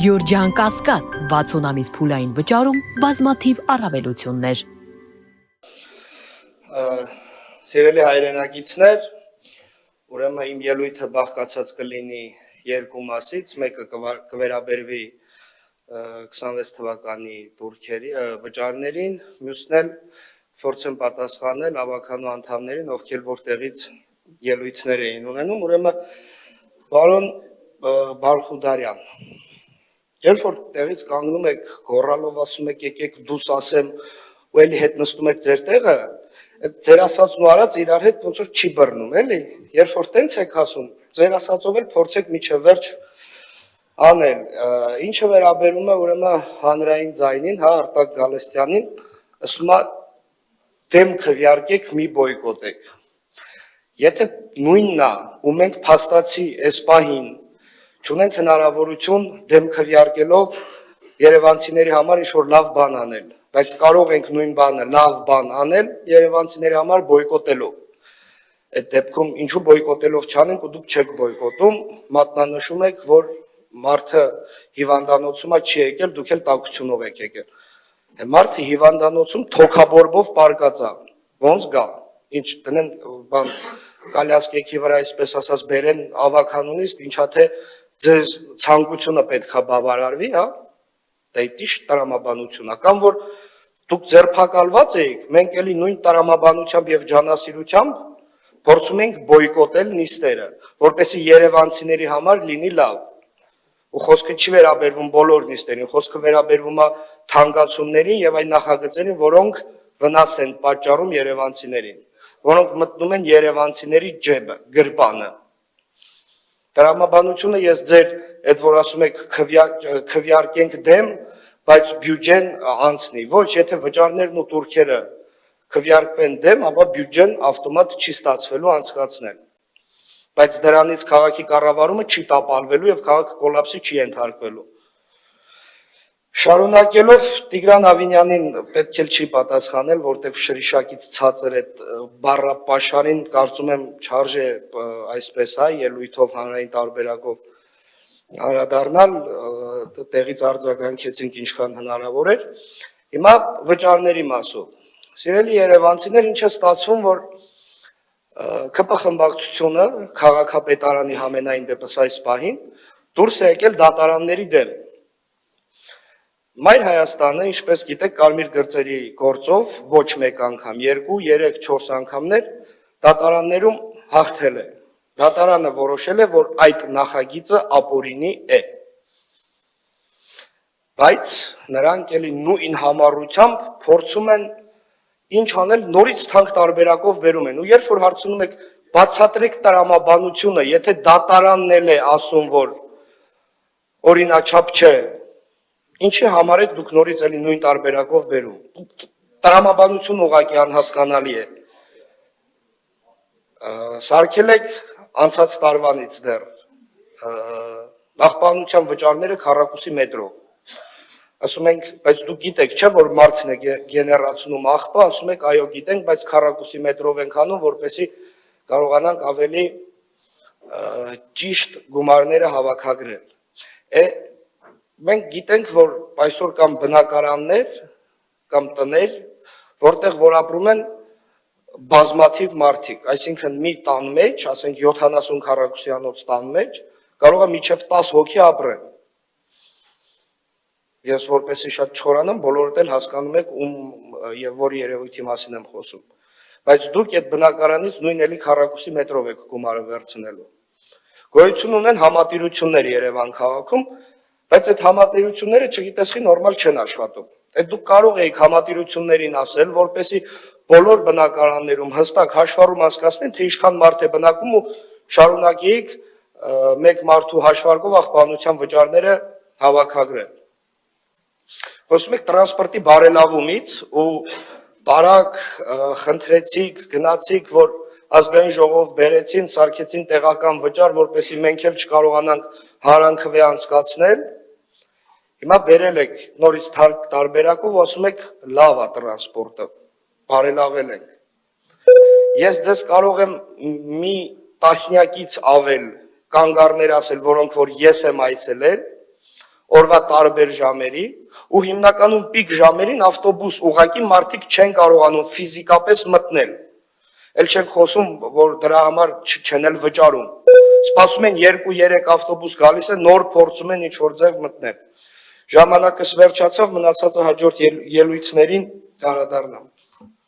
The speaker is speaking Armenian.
Գյորջյան Կասկադ 60 ամիս փուլային վճարում բազմաթիվ առավելություններ։ Սիրելի հայրենակիցներ, ուրեմն իմ ելույթը բաղկացած կլինի երկու մասից, մեկը կվերաբերվի 26 թվականի տուրքերի վճարներին, մյուսն էլ փորձեմ պատասխանել ավականու անդամներին, ովքեր որտեղից ելույթներ էին ունենում, ուրեմն պարոն Բարխուդարյան, երբ որ տեղից կանգնում եք գոռալով ասում եք եկեք դուս ասեմ ու էլի հետ նստում եք ձեր տեղը, ձեր ասածն ու արած իրար հետ ոնց որ չի բռնում, էլի, երբ որ տենց եք ասում, ձեր ասածով էլ փորձեք միջև վերջ անել, ինչը վերաբերում է ուրեմն հանրային ձայնին, հա, Արտակ Գալստյանին, ասում է դեմ քվեարկեք մի բոյկոտեք, եթե նույնն է ու մենք փաստացի այս պահին չունենք հնարավորություն դեմ քվեարկելով երևանցիների համար ինչ-որ լավ բան անել, բայց կարող ենք նույն բանը լավ բան անել երևանցիների համար բոյկոտելով, այդ դեպքում ինչու բոյկոտելով չանենք ու դուք չեք բոյկոտում, մատնանշում եք, որ մարդը հիվանդանոցում չի եկել, դուք էլ տաքությունով եք եկել, մարդը հիվանդանոցում թոքաբորբով պարկած է, ոնց գա, ինչ տնեն բան կալյասկեքի վրա այսպես ասած բերեն ավականունից, ինչա թե ձեր ցանկությունը պետք է բավարարվի, հա, դա ճիշտ տրամաբանություն է, կամ որ դուք ձերբակալված եք, մենք էլի նույն տրամաբանությամբ եւ ջանասիրությամբ փորձում ենք բոյկոտել նիստերը, որպեսզի երևանցիների համար լինի լավ, ու խոսքը չի վերաբերվում բոլոր նիստերին, խոսքը վերաբերվում է թանկացումներին եւ այն նախագծերին, որոնք վնաս են պատճառում երևանցիներին, որոնք մտնում են երևանցիների ջեբը, գրպանը։ Տրամաբանությունը ես ձեր այդ որ ասում եք քվեարկենք դեմ, բայց բյուջեն անցնի, ոչ, եթե վճարներն ու տուրքերը քվեարկվեն դեմ, ապա բյուջեն ավտոմատ չի ստացվելու անցկացնել, բայց դրանից քաղաքի կառավարումը չի տապալվելու եւ քաղաքը կոլապսի չի ենթարկվելու։ Շարունակելով Տիգրան Ավինյանին պետք է չի պատասխանել, որտեվ շրիշակից ցածր այդ բառապաշարին կարծում եմ չարժե այսպես հայ ելույթով հանրային տարբերակով անդրադառնալ, տեղից արձագանքեցինք ինչքան հնարավոր էր։ Հիմա վճարների մասով։ Սիրելի երևանցիներ, ինչ է ստացվում, որ ԿՊ խմբակցությունը քաղաքապետարանի համենայն դեպս այս պահին դուրս է եկել դատարանների դեմ։ Մայր Հայաստանը, ինչպես գիտեք, կարմիր գծերի գործով ոչ մեկ անգամ, 2, 3, 4 անգամներ դատարաններում հաղթել է։ Դատարանը որոշել է, որ այդ նախագիծը ապօրինի է։ Բայց նրանք էլի նույն համառությամբ փորձում են ինչ անել, նորից թանկ տարբերակով բերում են։ Ու երբ որ հարցնում եք բացատրեք տրամաբանությունը, եթե դատարանն էլ է ասում, որ օրինաչափ չէ, ինչի համար եք դուք նորից էլի նույն տարբերակով բերում։ Տրամաբանությունը ուղղակի անհասկանալի է։ Սարքել եք անցած տարվանից դեռ աղբանության վճարները քառակուսի մետրով։ Ասում ենք, բայց դուք գիտեք, չէ, որ մարդն է գեներացնում աղբը, ասում եք, այո, գիտենք, բայց քառակուսի մետրով ենք անում, որպեսզի կարողանանք ավելի ճիշտ գումարները հավաքագրել։ Մենք գիտենք, որ այսօր կամ բնակարաններ, կամ տներ, որտեղ որ ապրում են բազմաթիվ մարդիկ, այսինքն մի տան մեջ, ասենք 70 քառակուսյանոց տան մեջ, կարող է մինչև 10 հոգի ապրեն։ Ես որպեսզի շատ չխորանամ, բոլորդ էլ հասկանում եք ում եւ որ երևույթի մասին եմ խոսում։ Բայց դուք այդ բնակարանից նույն էլի քառակուսի մետրով եք գումարը վերցնելու։ Գոյություն ունեն համատիրություններ Երևան քաղաքում, բայց այդ համատիրությունները չգիտեսխի նորմալ չեն աշխատում։ Այդ դուք կարող եք համատիրություններին ասել, որպեսզի բոլոր բնակարաններում հստակ հաշվառում անցկացնեն, թե ինչքան մարդ է բնակվում ու շարունակեիք մեկ մարդու հաշվարկով աղբանության վճարները հավաքագրել։ Խոսում եք տրանսպորտի բարելավումից ու տարակ խնդրեցիք, գնացիք, որ ազգային ժողով բերեցին, սարքեցին տեղական վճար, որպեսզի մենք էլ չկարողանանք հանրանքվե անցկացնել։ Հիմա բերել եք նորից տարբերակով ու ասում եք լավ է տրանսպորտը, բարելավել ենք։ Ես ձեզ կարող եմ մի տասնյակից ավել կանգառներ ասել, որոնք որ ես եմ այցելել, օրվա տարբեր ժամերի ու հիմնականում պիկ ժամերին ավտոբուս ուղղակի մարդիկ չեն կարողանում ֆիզիկապես մտնել։ Էլ չենք խոսում, որ դրա համար չեն էլ վճարում։ Սպասում են 2-3 ավտոբուս գալիս է, նոր փորձում են ինչ-որ ձև մտնել։ Ժամանակս վերջացավ, մնացածը հաջորդ ելույթներին անդրադառնամ։